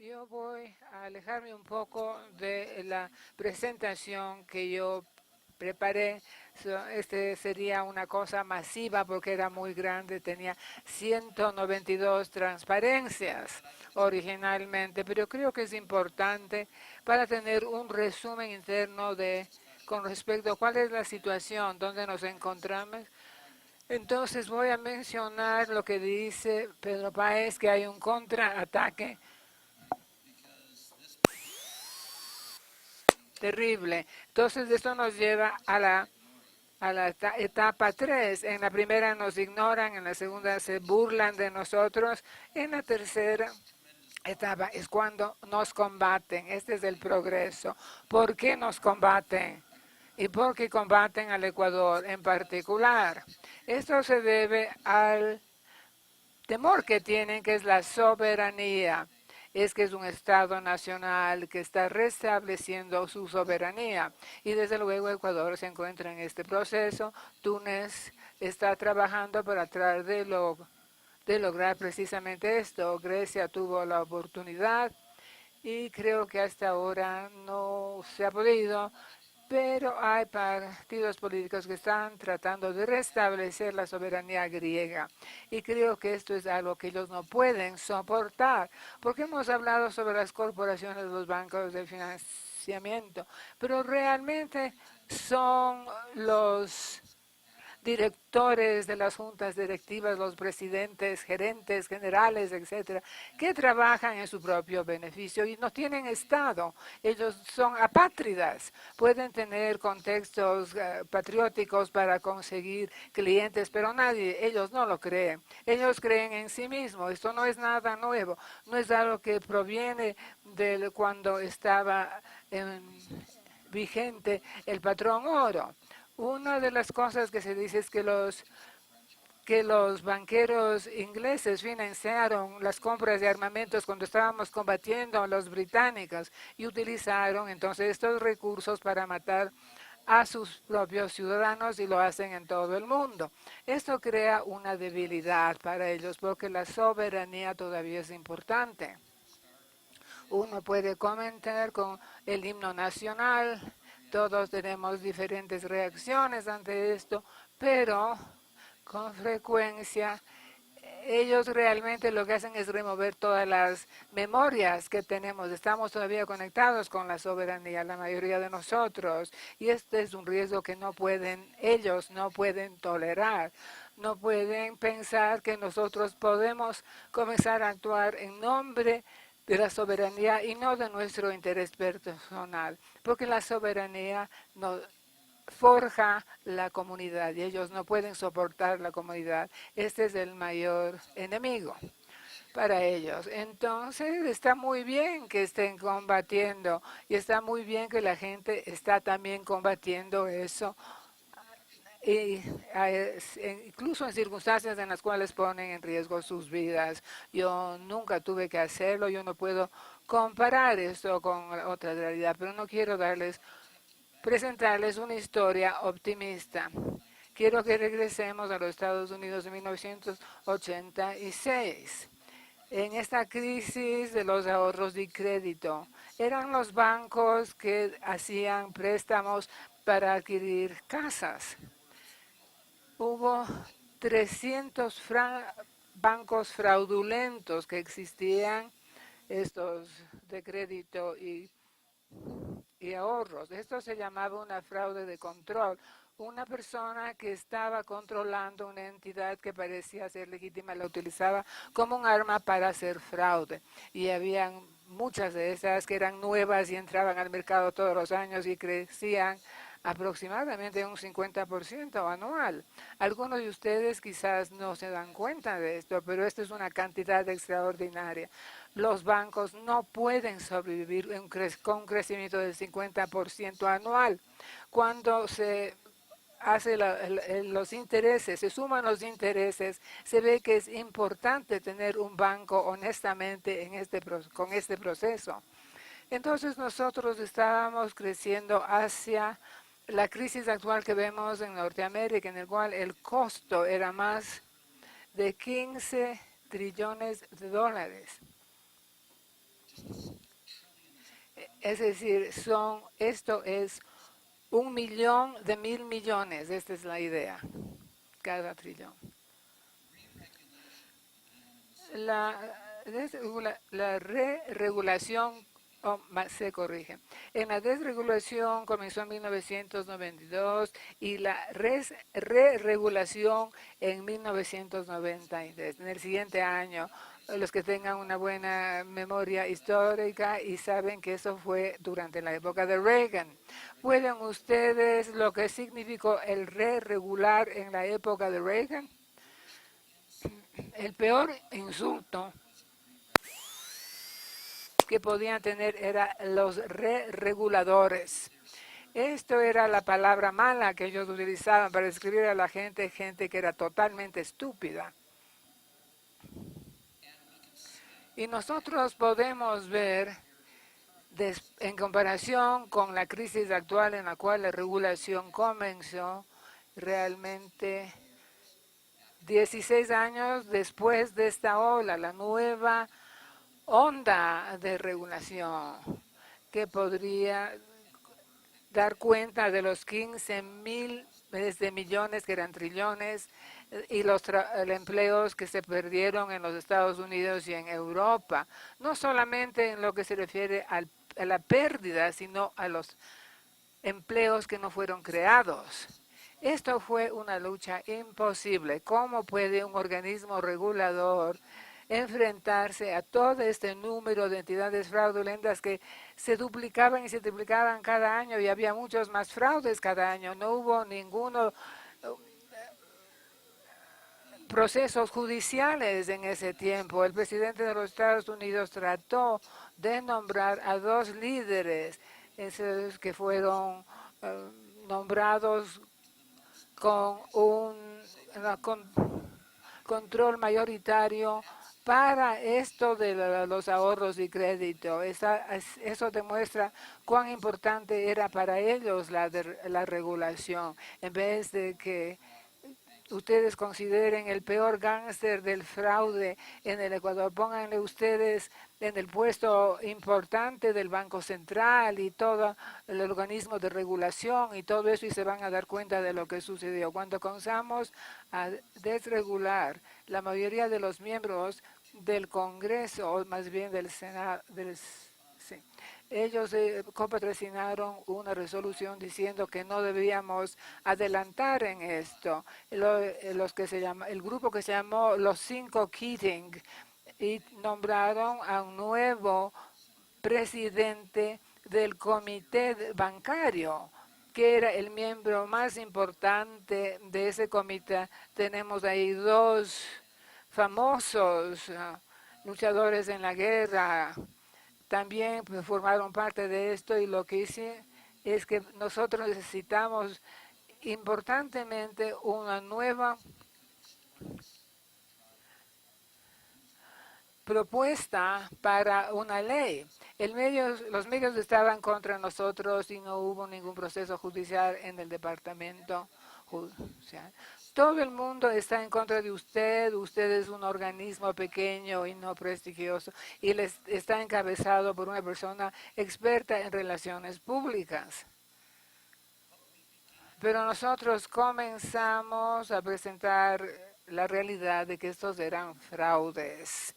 Yo voy a alejarme un poco de la presentación que yo preparé. Este sería una cosa masiva porque era muy grande, tenía 192 transparencias originalmente, pero creo que es importante para tener un resumen interno de con respecto a cuál es la situación, dónde nos encontramos. Entonces voy a mencionar lo que dice Pedro Páez, que hay un contraataque terrible. Entonces esto nos lleva a la etapa 3. En la primera nos ignoran, en la segunda se burlan de nosotros, en la tercera etapa es cuando nos combaten. Este es el progreso. ¿Por qué nos combaten? ¿Y por qué combaten al Ecuador en particular? Esto se debe al temor que tienen, que es la soberanía. Es que es un Estado nacional que está restableciendo su soberanía. Y desde luego Ecuador se encuentra en este proceso. Túnez está trabajando para tratar de lograr precisamente esto. Grecia tuvo la oportunidad y creo que hasta ahora no se ha podido, pero hay partidos políticos que están tratando de restablecer la soberanía griega y creo que esto es algo que ellos no pueden soportar, porque hemos hablado sobre las corporaciones, los bancos de financiamiento, pero realmente son los directores de las juntas directivas, los presidentes, gerentes generales, etcétera, que trabajan en su propio beneficio y no tienen Estado. Ellos son apátridas. Pueden tener contextos patrióticos para conseguir clientes, pero ellos no lo creen. Ellos creen en sí mismos. Esto no es nada nuevo. No es algo que proviene de cuando estaba vigente el patrón oro. Una de las cosas que se dice es que los banqueros ingleses financiaron las compras de armamentos cuando estábamos combatiendo a los británicos y utilizaron entonces estos recursos para matar a sus propios ciudadanos y lo hacen en todo el mundo. Esto crea una debilidad para ellos porque la soberanía todavía es importante. Uno puede comentar con el himno nacional, todos tenemos diferentes reacciones ante esto, pero con frecuencia ellos realmente lo que hacen es remover todas las memorias que tenemos. Estamos todavía conectados con la soberanía, la mayoría de nosotros, y este es un riesgo que ellos no pueden tolerar. No pueden pensar que nosotros podemos comenzar a actuar en nombre de la soberanía y no de nuestro interés personal, porque la soberanía nos forja la comunidad y ellos no pueden soportar la comunidad. Este es el mayor enemigo para ellos. Entonces está muy bien que estén combatiendo y está muy bien que la gente está también combatiendo eso y incluso en circunstancias en las cuales ponen en riesgo sus vidas. Yo nunca tuve que hacerlo, yo no puedo comparar esto con otra realidad, pero no quiero presentarles una historia optimista. Quiero que regresemos a los Estados Unidos de 1986. En esta crisis de los ahorros de crédito, eran los bancos que hacían préstamos para adquirir casas. Hubo 300 bancos fraudulentos que existían, estos de crédito y ahorros. Esto se llamaba una fraude de control. Una persona que estaba controlando una entidad que parecía ser legítima la utilizaba como un arma para hacer fraude. Y habían muchas de esas que eran nuevas y entraban al mercado todos los años y crecían aproximadamente un 50% anual. Algunos de ustedes quizás no se dan cuenta de esto, pero esto es una cantidad extraordinaria. Los bancos no pueden sobrevivir con un crecimiento del 50% anual. Cuando se hace los intereses, se suman los intereses, se ve que es importante tener un banco honestamente con este proceso. Entonces nosotros estábamos creciendo hacia la crisis actual que vemos en Norteamérica, en el cual el costo era más de 15 trillones de dólares. Es decir, esto es 1.000.000 de 1.000.000.000. Esta es la idea, cada trillón. La, la re-regulación se corrige. En la desregulación comenzó en 1992 y la re-regulación en 1993. En el siguiente año, los que tengan una buena memoria histórica y saben que eso fue durante la época de Reagan. ¿Pueden ustedes lo que significó el re-regular en la época de Reagan? El peor insulto que podían tener era los reguladores. Esto era la palabra mala que ellos utilizaban para describir a la gente que era totalmente estúpida. Y nosotros podemos ver, en comparación con la crisis actual en la cual la regulación comenzó, realmente 16 años después de esta ola, la nueva onda de regulación que podría dar cuenta de los 15.000 de millones que eran trillones y los empleos que se perdieron en los Estados Unidos y en Europa, no solamente en lo que se refiere a la pérdida, sino a los empleos que no fueron creados. Esto fue una lucha imposible. ¿Cómo puede un organismo regulador enfrentarse a todo este número de entidades fraudulentas que se duplicaban y se triplicaban cada año y había muchos más fraudes cada año? No hubo ninguno procesos judiciales en ese tiempo. El presidente de los Estados Unidos trató de nombrar a 2 líderes, esos que fueron nombrados con un control mayoritario para esto de los ahorros y crédito. Eso demuestra cuán importante era para ellos la regulación. En vez de que ustedes consideren el peor gángster del fraude en el Ecuador, pónganle ustedes en el puesto importante del Banco Central y todo el organismo de regulación y todo eso, y se van a dar cuenta de lo que sucedió. Cuando comenzamos a desregular, la mayoría de los miembros del Congreso, o más bien del Senado, sí, ellos copatrocinaron una resolución diciendo que no debíamos adelantar en esto. El grupo que se llamó los 5 Keating, y nombraron a un nuevo presidente del comité bancario, que era el miembro más importante de ese comité. Tenemos ahí 2 famosos luchadores en la guerra, también formaron parte de esto, y lo que hice es que nosotros necesitamos importantemente una nueva propuesta para una ley. Los medios estaban contra nosotros y no hubo ningún proceso judicial en el departamento judicial. Todo el mundo está en contra de usted. Usted es un organismo pequeño y no prestigioso y está encabezado por una persona experta en relaciones públicas. Pero nosotros comenzamos a presentar la realidad de que estos eran fraudes.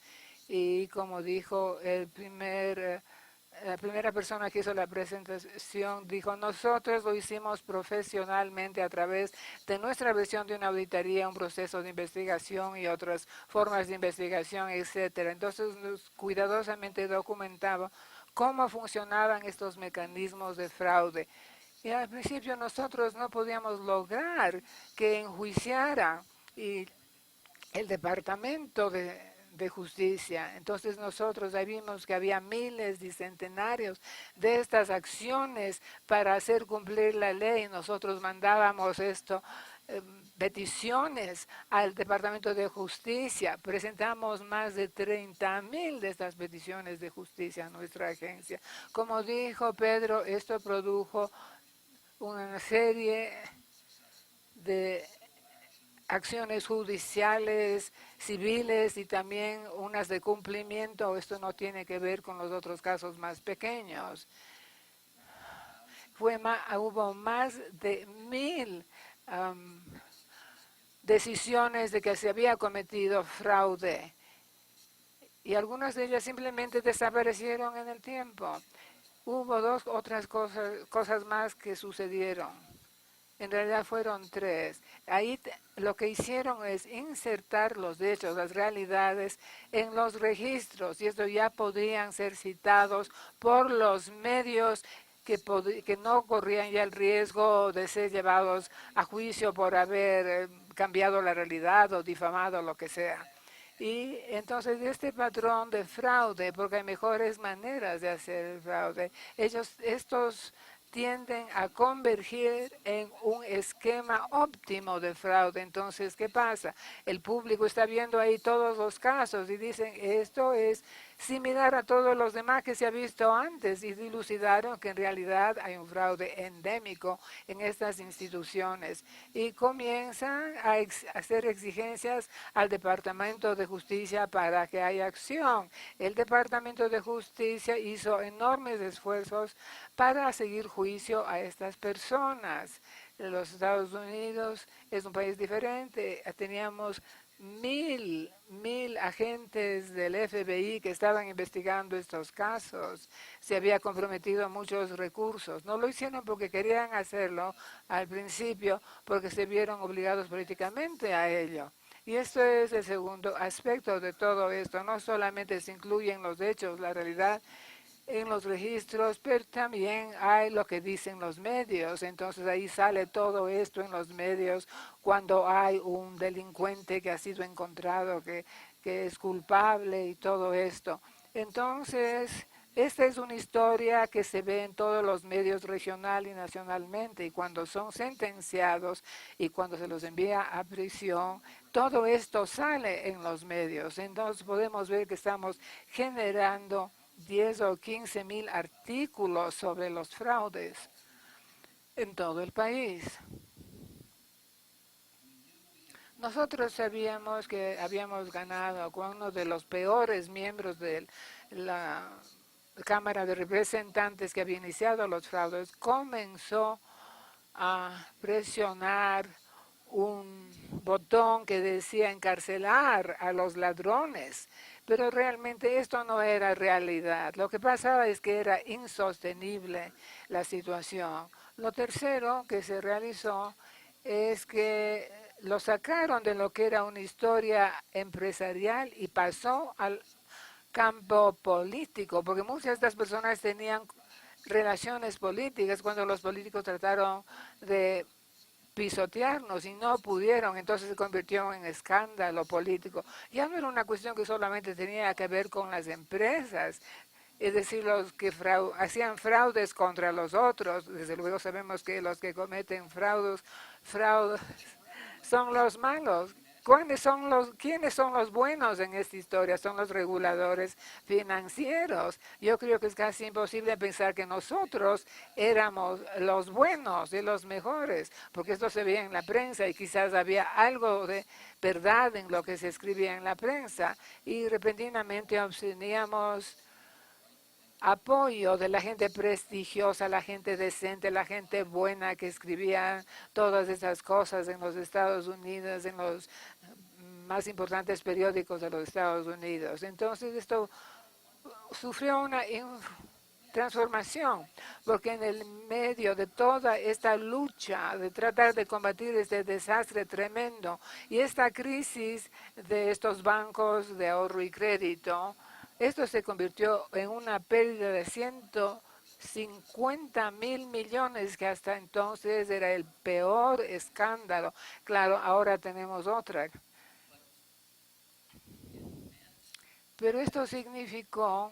Y como dijo la primera persona que hizo la presentación, dijo: nosotros lo hicimos profesionalmente a través de nuestra versión de una auditoría, un proceso de investigación y otras formas de investigación, etcétera. Entonces cuidadosamente documentaba cómo funcionaban estos mecanismos de fraude. Y al principio nosotros no podíamos lograr que enjuiciara el Departamento de Justicia. Entonces nosotros ahí vimos que había miles y centenarios de estas acciones para hacer cumplir la ley. Nosotros mandábamos peticiones al Departamento de Justicia. Presentamos más de 30.000 de estas peticiones de justicia a nuestra agencia. Como dijo Pedro, esto produjo una serie de acciones judiciales, civiles y también unas de cumplimiento. Esto no tiene que ver con los otros casos más pequeños. hubo más de 1000 decisiones de que se había cometido fraude y algunas de ellas simplemente desaparecieron en el tiempo. Hubo dos otras cosas más que sucedieron. En realidad fueron tres. Ahí lo que hicieron es insertar los hechos, las realidades en los registros y esto ya podrían ser citados por los medios que no corrían ya el riesgo de ser llevados a juicio por haber cambiado la realidad o difamado lo que sea. Y entonces este patrón de fraude, porque hay mejores maneras de hacer el fraude, estos tienden a converger en un esquema óptimo de fraude. Entonces, ¿qué pasa? El público está viendo ahí todos los casos y dicen, esto es similar a todos los demás que se ha visto antes y dilucidaron que en realidad hay un fraude endémico en estas instituciones y comienzan a hacer exigencias al Departamento de Justicia para que haya acción. El Departamento de Justicia hizo enormes esfuerzos para seguir juicio a estas personas. Los Estados Unidos es un país diferente. Teníamos mil agentes del FBI que estaban investigando estos casos. Se había comprometido muchos recursos. No lo hicieron porque querían hacerlo al principio, porque se vieron obligados políticamente a ello. Y esto es el segundo aspecto de todo esto. No solamente se incluyen los hechos, la realidad, en los registros, pero también hay lo que dicen los medios. Entonces ahí sale todo esto en los medios cuando hay un delincuente que ha sido encontrado, que es culpable y todo esto. Entonces, esta es una historia que se ve en todos los medios regional y nacionalmente y cuando son sentenciados y cuando se los envía a prisión, todo esto sale en los medios. Entonces podemos ver que estamos generando 10 o 15,000 artículos sobre los fraudes en todo el país. Nosotros sabíamos que habíamos ganado con uno de los peores miembros de la Cámara de Representantes que había iniciado los fraudes. Comenzó a presionar un botón que decía encarcelar a los ladrones, pero realmente esto no era realidad. Lo que pasaba es que era insostenible la situación. Lo tercero que se realizó es que lo sacaron de lo que era una historia empresarial y pasó al campo político, porque muchas de estas personas tenían relaciones políticas cuando los políticos trataron de pisotearnos y no pudieron, entonces se convirtió en escándalo político. Ya no era una cuestión que solamente tenía que ver con las empresas, es decir, los que hacían fraudes contra los otros. Desde luego sabemos que los que cometen fraudes son los malos. ¿Quiénes son los buenos en esta historia? Son los reguladores financieros. Yo creo que es casi imposible pensar que nosotros éramos los buenos y los mejores, porque esto se veía en la prensa y quizás había algo de verdad en lo que se escribía en la prensa y repentinamente obteníamos apoyo de la gente prestigiosa, la gente decente, la gente buena que escribía todas esas cosas en los Estados Unidos, en los más importantes periódicos de los Estados Unidos. Entonces esto sufrió una transformación, porque en el medio de toda esta lucha de tratar de combatir este desastre tremendo y esta crisis de estos bancos de ahorro y crédito, esto se convirtió en una pérdida de 150,000 millones, que hasta entonces era el peor escándalo. Claro, ahora tenemos otra. Pero esto significó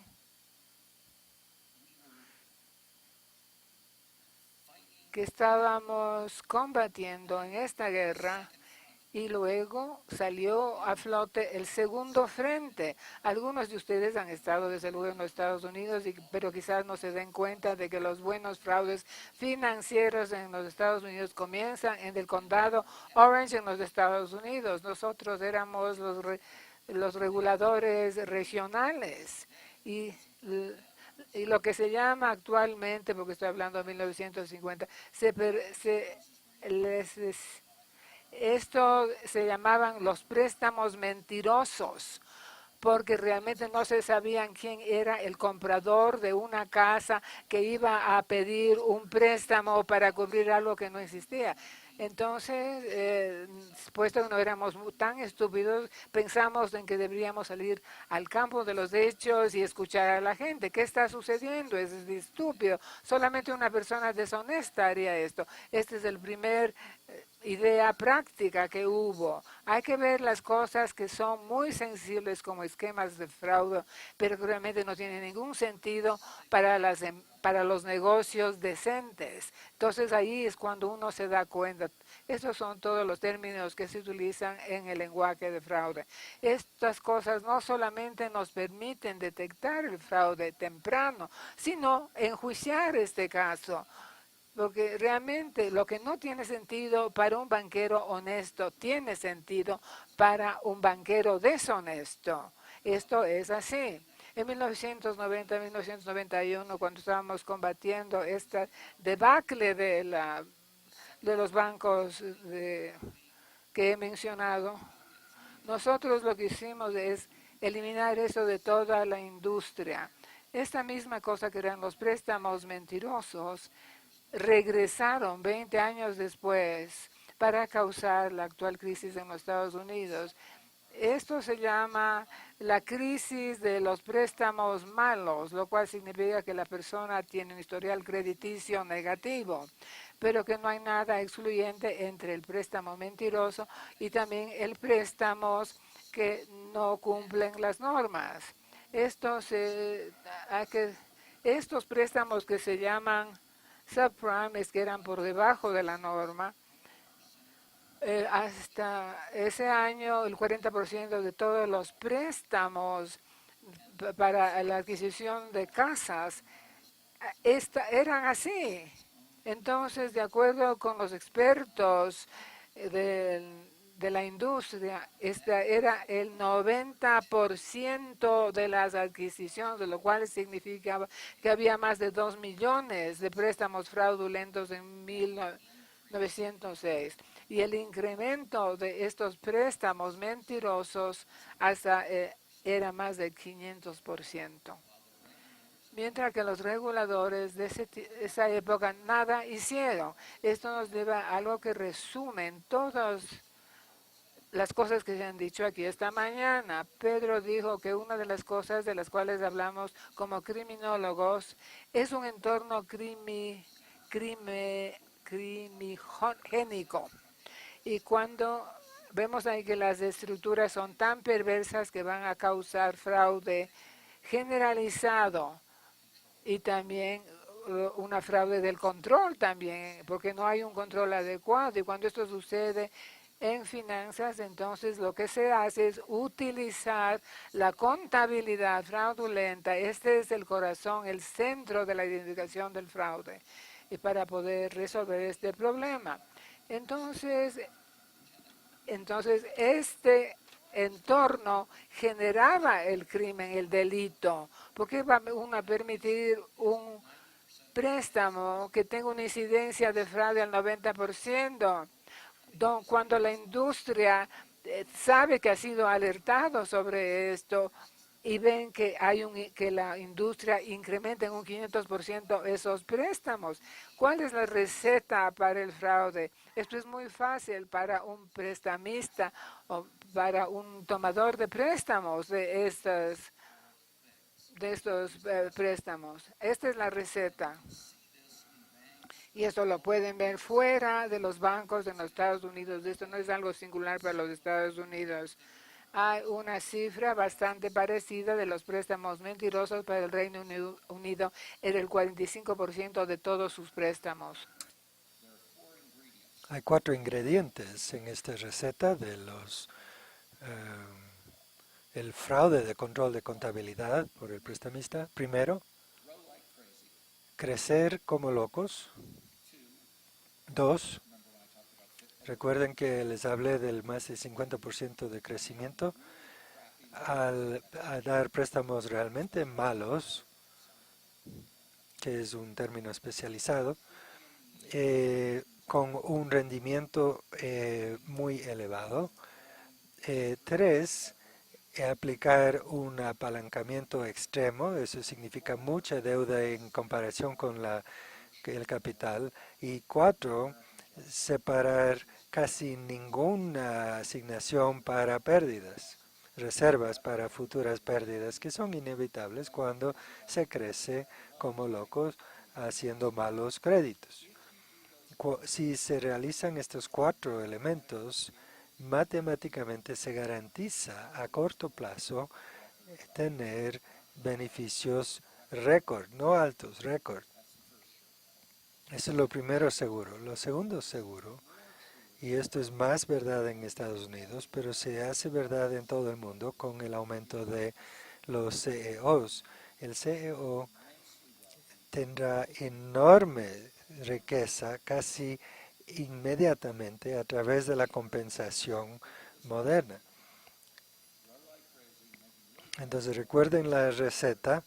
que estábamos combatiendo en esta guerra y luego salió a flote el segundo frente. Algunos de ustedes han estado desde luego en los Estados Unidos, pero quizás no se den cuenta de que los buenos fraudes financieros en los Estados Unidos comienzan en el condado Orange en los Estados Unidos. Nosotros éramos los reguladores regionales y y lo que se llama actualmente, porque estoy hablando de 1950, esto se llamaban los préstamos mentirosos, porque realmente no se sabían quién era el comprador de una casa que iba a pedir un préstamo para cubrir algo que no existía. Entonces, puesto que no éramos tan estúpidos, pensamos en que deberíamos salir al campo de los hechos y escuchar a la gente. ¿Qué está sucediendo? Es estúpido. Solamente una persona deshonesta haría esto. Este es el primer idea práctica que hubo. Hay que ver las cosas que son muy sensibles como esquemas de fraude, pero que realmente no tienen ningún sentido para los negocios decentes. Entonces ahí es cuando uno se da cuenta. Estos son todos los términos que se utilizan en el lenguaje de fraude. Estas cosas no solamente nos permiten detectar el fraude temprano, sino enjuiciar este caso. Porque realmente lo que no tiene sentido para un banquero honesto tiene sentido para un banquero deshonesto. Esto es así. En 1990, 1991, cuando estábamos combatiendo esta debacle de los bancos que he mencionado, nosotros lo que hicimos es eliminar eso de toda la industria. Esta misma cosa que eran los préstamos mentirosos, regresaron 20 años después para causar la actual crisis en los Estados Unidos. Esto se llama la crisis de los préstamos malos, lo cual significa que la persona tiene un historial crediticio negativo, pero que no hay nada excluyente entre el préstamo mentiroso y también el préstamos que no cumplen las normas. Estos préstamos que se llaman subprimes, que eran por debajo de la norma, hasta ese año el 40% de todos los préstamos para la adquisición de casas eran así. Entonces, de acuerdo con los expertos de la industria, este era el 90% de las adquisiciones, lo cual significaba que había más de 2 millones de préstamos fraudulentos en 1906. Y el incremento de estos préstamos mentirosos hasta era más del 500%. Mientras que los reguladores de esa época nada hicieron. Esto nos lleva a algo que resumen todas las cosas que se han dicho aquí esta mañana. Pedro dijo que una de las cosas de las cuales hablamos como criminólogos es un entorno crimigénico. Y cuando vemos ahí que las estructuras son tan perversas que van a causar fraude generalizado y también una fraude del control también, porque no hay un control adecuado. Y cuando esto sucede en finanzas, entonces lo que se hace es utilizar la contabilidad fraudulenta. Este es el corazón, el centro de la identificación del fraude, y para poder resolver este problema. Entonces este entorno generaba el crimen, el delito. ¿Por qué va uno a permitir un préstamo que tenga una incidencia de fraude al 90%? Cuando la industria sabe que ha sido alertado sobre esto y ven que que la industria incrementa en un 500% esos préstamos. ¿Cuál es la receta para el fraude? Esto es muy fácil para un prestamista o para un tomador de préstamos de estos préstamos. Esta es la receta. Y esto lo pueden ver fuera de los bancos en los Estados Unidos. Esto no es algo singular para los Estados Unidos. Hay una cifra bastante parecida de los préstamos mentirosos para el Reino Unido. Era el 45% de todos sus préstamos. Hay 4 ingredientes en esta receta de el fraude de control de contabilidad por el prestamista. Primero, crecer como locos. 2, recuerden que les hablé del más del 50% de crecimiento. A dar préstamos realmente malos, que es un término especializado, con un rendimiento muy elevado. 3, aplicar un apalancamiento extremo, eso significa mucha deuda en comparación con el capital. Y 4, separar casi ninguna asignación para pérdidas, reservas para futuras pérdidas que son inevitables cuando se crece como locos haciendo malos créditos. Si se realizan estos 4 elementos, matemáticamente se garantiza a corto plazo tener beneficios récord, no altos, récord. Eso es lo primero seguro. Lo segundo seguro, y esto es más verdad en Estados Unidos, pero se hace verdad en todo el mundo con el aumento de los CEOs. El CEO tendrá enorme riqueza casi inmediatamente a través de la compensación moderna. Entonces recuerden la receta,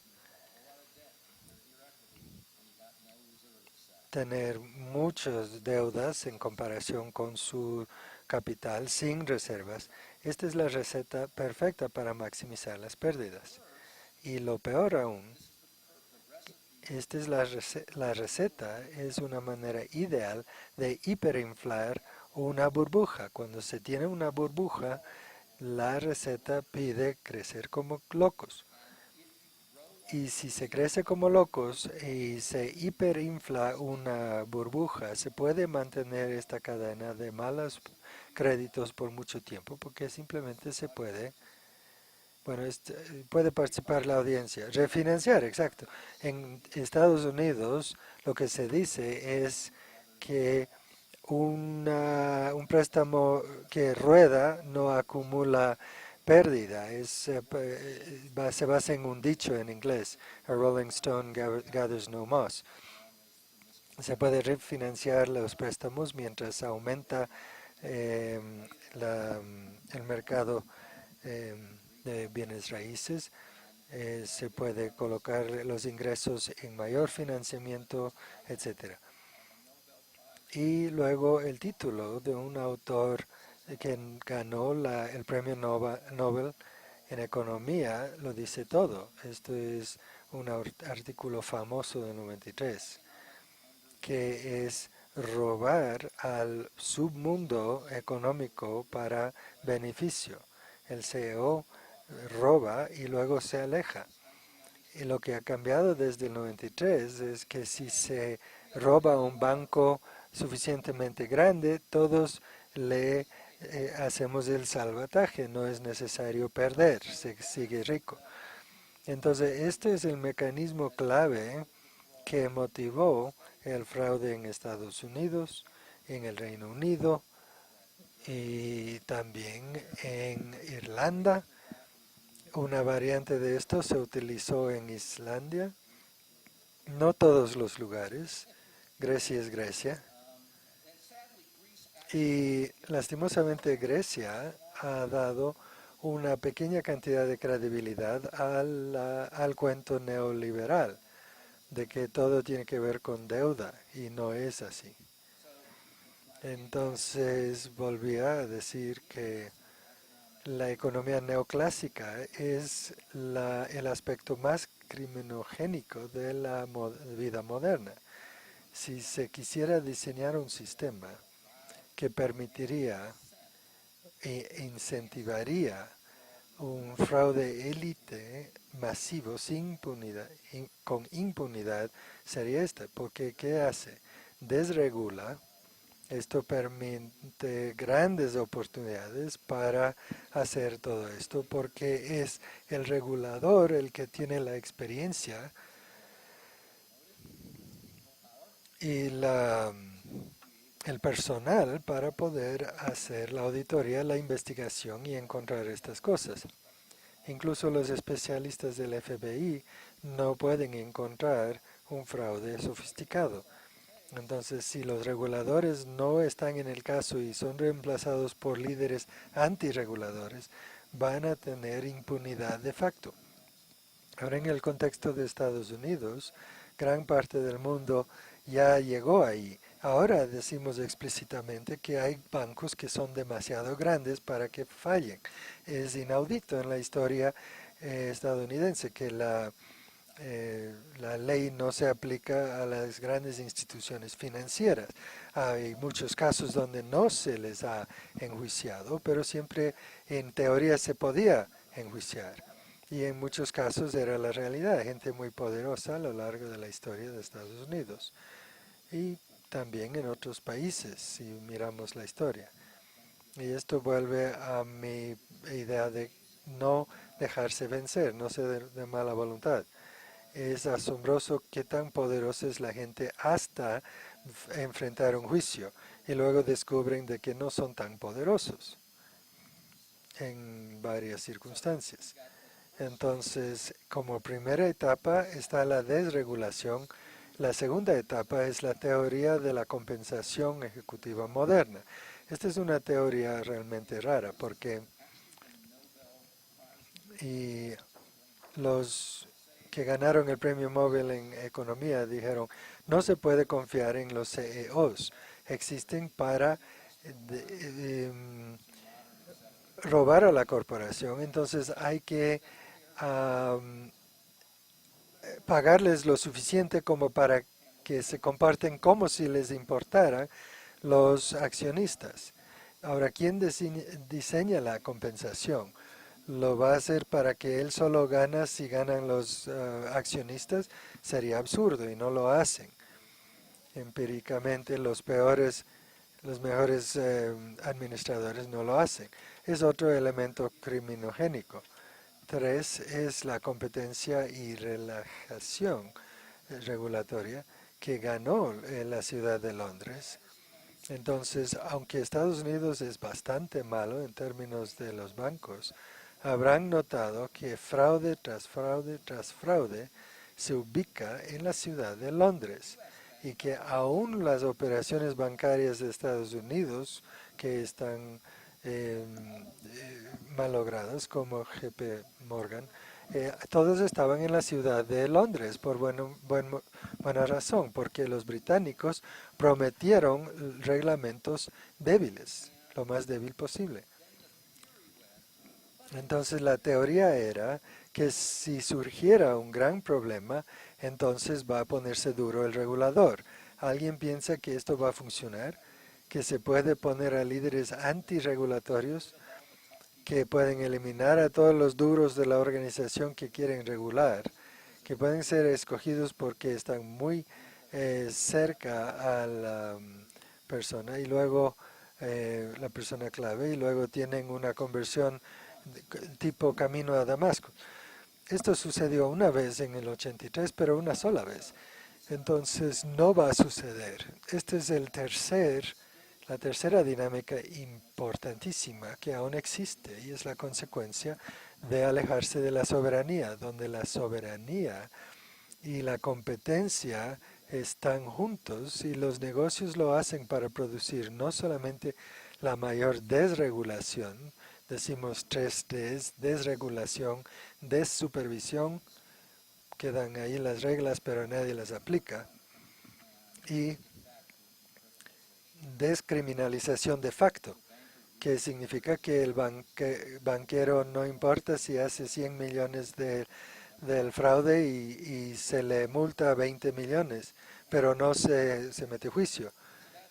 tener muchas deudas en comparación con su capital sin reservas. Esta es la receta perfecta para maximizar las pérdidas. Y lo peor aún, esta es la receta, es una manera ideal de hiperinflar una burbuja. Cuando se tiene una burbuja, la receta pide crecer como locos. Y si se crece como locos y se hiperinfla una burbuja, se puede mantener esta cadena de malos créditos por mucho tiempo porque simplemente se puede, bueno, puede participar la audiencia. Refinanciar, exacto. En Estados Unidos lo que se dice es que un préstamo que rueda no acumula pérdida. Se basa en un dicho en inglés, a rolling stone gathers no moss. Se puede refinanciar los préstamos mientras aumenta eh, el mercado de bienes raíces. Se puede colocar los ingresos en mayor financiamiento, etcétera. Y luego el título de un autor que ganó el premio Nobel en economía lo dice todo. Esto es un artículo famoso del 93, que es robar al submundo económico para beneficio. El CEO roba y luego se aleja. Y lo que ha cambiado desde el 93 es que si se roba un banco suficientemente grande, todos le hacemos el salvataje, no es necesario perder, se sigue rico. Entonces, este es el mecanismo clave que motivó el fraude en Estados Unidos, en el Reino Unido y también en Irlanda. Una variante de esto se utilizó en Islandia, no todos los lugares. Grecia es Grecia. Y lastimosamente Grecia ha dado una pequeña cantidad de credibilidad al cuento neoliberal de que todo tiene que ver con deuda y no es así. Entonces volvía a decir que la economía neoclásica es el aspecto más criminogénico de la vida moderna. Si se quisiera diseñar un sistema que permitiría e incentivaría un fraude élite masivo sin impunidad, con impunidad, sería este, porque ¿qué hace? Desregula. Esto permite grandes oportunidades para hacer todo esto porque es el regulador el que tiene la experiencia y el personal para poder hacer la auditoría, la investigación y encontrar estas cosas. Incluso los especialistas del FBI no pueden encontrar un fraude sofisticado. Entonces, si los reguladores no están en el caso y son reemplazados por líderes antirreguladores, van a tener impunidad de facto. Ahora, en el contexto de Estados Unidos, gran parte del mundo ya llegó ahí. Ahora decimos explícitamente que hay bancos que son demasiado grandes para que fallen. Es inaudito en la historia estadounidense que la ley no se aplica a las grandes instituciones financieras. Hay muchos casos donde no se les ha enjuiciado, pero siempre en teoría se podía enjuiciar. Y en muchos casos era la realidad, gente muy poderosa a lo largo de la historia de Estados Unidos. Y también en otros países, si miramos la historia. Y esto vuelve a mi idea de no dejarse vencer, no ser de mala voluntad. Es asombroso qué tan poderosa es la gente hasta enfrentar un juicio y luego descubren de que no son tan poderosos en varias circunstancias. Entonces, como primera etapa está la desregulación. La segunda etapa es la teoría de la compensación ejecutiva moderna. Esta es una teoría realmente rara porque y los que ganaron el premio Nobel en economía dijeron, no se puede confiar en los CEOs, existen para robar a la corporación, entonces hay que um, pagarles lo suficiente como para que se comparten como si les importara los accionistas. Ahora, ¿quién diseña la compensación? ¿Lo va a hacer para que él solo gana si ganan los accionistas? Sería absurdo y no lo hacen. Empíricamente los mejores administradores no lo hacen. Es otro elemento criminogénico. 3 es la competencia y relajación regulatoria que ganó en la ciudad de Londres. Entonces, aunque Estados Unidos es bastante malo en términos de los bancos, habrán notado que fraude tras fraude tras fraude se ubica en la ciudad de Londres y que aún las operaciones bancarias de Estados Unidos que están malogradas como JP Morgan, todos estaban en la ciudad de Londres por buena razón, porque los británicos prometieron reglamentos débiles, lo más débil posible. Entonces la teoría era que si surgiera un gran problema, entonces va a ponerse duro el regulador. ¿Alguien piensa que esto va a funcionar? ¿Que se puede poner a líderes antirregulatorios que pueden eliminar a todos los duros de la organización que quieren regular, que pueden ser escogidos porque están muy cerca a la persona y luego la persona clave y luego tienen una conversión tipo camino a Damasco? Esto sucedió una vez en el 83, pero una sola vez. Entonces no va a suceder. Este es la tercera dinámica importantísima que aún existe y es la consecuencia de alejarse de la soberanía, donde la soberanía y la competencia están juntos y los negocios lo hacen para producir no solamente la mayor desregulación, decimos 3Ds, desregulación, desupervisión, quedan ahí las reglas pero nadie las aplica, y descriminalización de facto, que significa que el banquero no importa si hace 100 millones del fraude y se le multa 20 millones, pero no se mete juicio,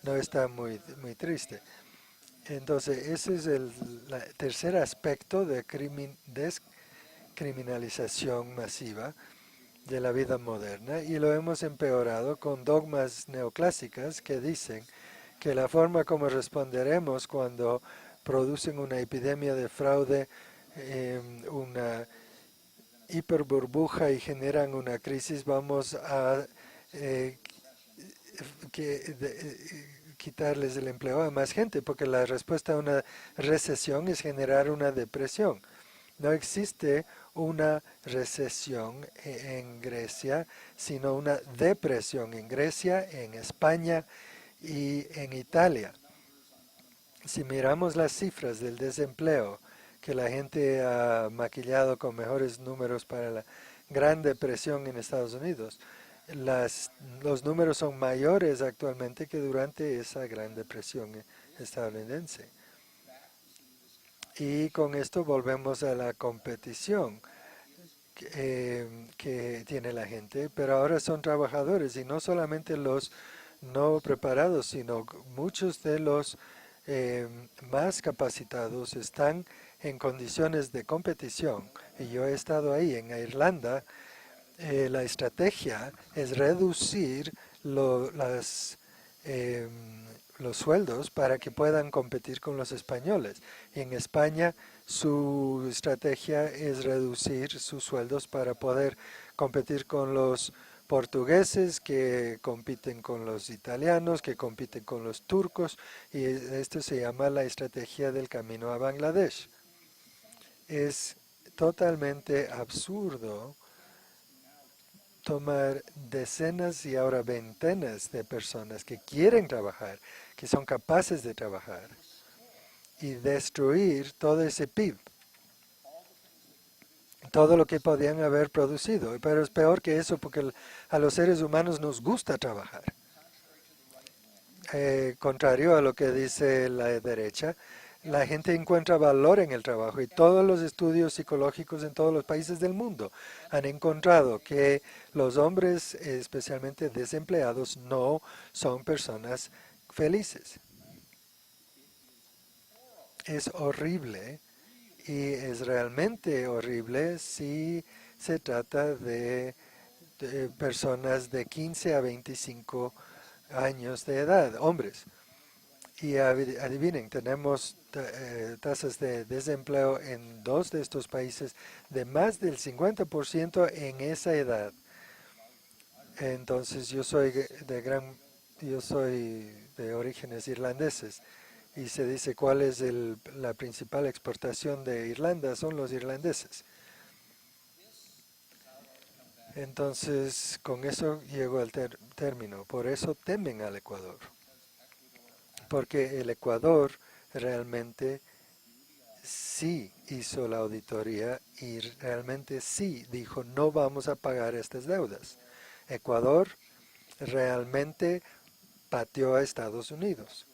no está muy triste. Entonces, ese es el tercer aspecto de descriminalización masiva de la vida moderna y lo hemos empeorado con dogmas neoclásicas que dicen que la forma como responderemos cuando producen una epidemia de fraude, una hiperburbuja y generan una crisis, vamos a quitarles el empleo a más gente, porque la respuesta a una recesión es generar una depresión. No existe una recesión en Grecia, sino una depresión en Grecia, en España y en Italia. Si miramos las cifras del desempleo, que la gente ha maquillado con mejores números para la Gran Depresión en Estados Unidos, los números son mayores actualmente que durante esa Gran Depresión estadounidense. Y con esto volvemos a la competición que tiene la gente, pero ahora son trabajadores y no solamente los no preparados, sino muchos de los más capacitados están en condiciones de competición. Y yo he estado ahí en Irlanda. La estrategia es reducir em, los sueldos para que puedan competir con los españoles. Y en España su estrategia es reducir sus sueldos para poder competir con los portugueses, que compiten con los italianos, que compiten con los turcos, y esto se llama la estrategia del camino a Bangladesh. Es totalmente absurdo tomar decenas y ahora ventenas de personas que quieren trabajar, que son capaces de trabajar, y destruir todo ese PIB, todo lo que podían haber producido. Pero es peor que eso porque a los seres humanos nos gusta trabajar. Contrario a lo que dice la derecha, la gente encuentra valor en el trabajo y todos los estudios psicológicos en todos los países del mundo han encontrado que los hombres, especialmente desempleados, no son personas felices. Es horrible y es realmente horrible si se trata de personas de 15 a 25 años de edad, hombres. Y adivinen, tenemos tasas de desempleo en dos de estos países de más del 50% en esa edad. Entonces yo soy de orígenes irlandeses y se dice cuál es la principal exportación de Irlanda, son los irlandeses. Entonces con eso llego al término, por eso temen al Ecuador, porque el Ecuador realmente sí hizo la auditoría y realmente sí dijo no vamos a pagar estas deudas. Ecuador realmente pateó a Estados Unidos.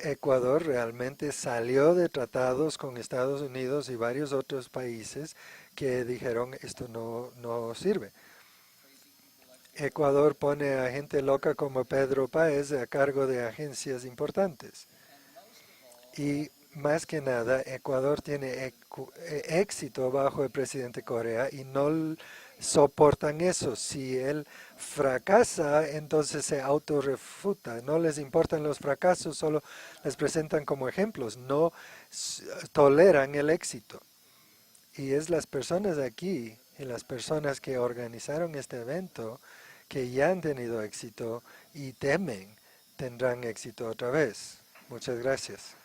Ecuador realmente salió de tratados con Estados Unidos y varios otros países que dijeron esto no sirve. Ecuador pone a gente loca como Pedro Páez a cargo de agencias importantes. Y más que nada, Ecuador tiene éxito bajo el presidente Correa y no soportan eso. Si él fracasa, entonces se autorrefuta. No les importan los fracasos, solo les presentan como ejemplos. No toleran el éxito. Y es las personas aquí y las personas que organizaron este evento que ya han tenido éxito y temen tendrán éxito otra vez. Muchas gracias.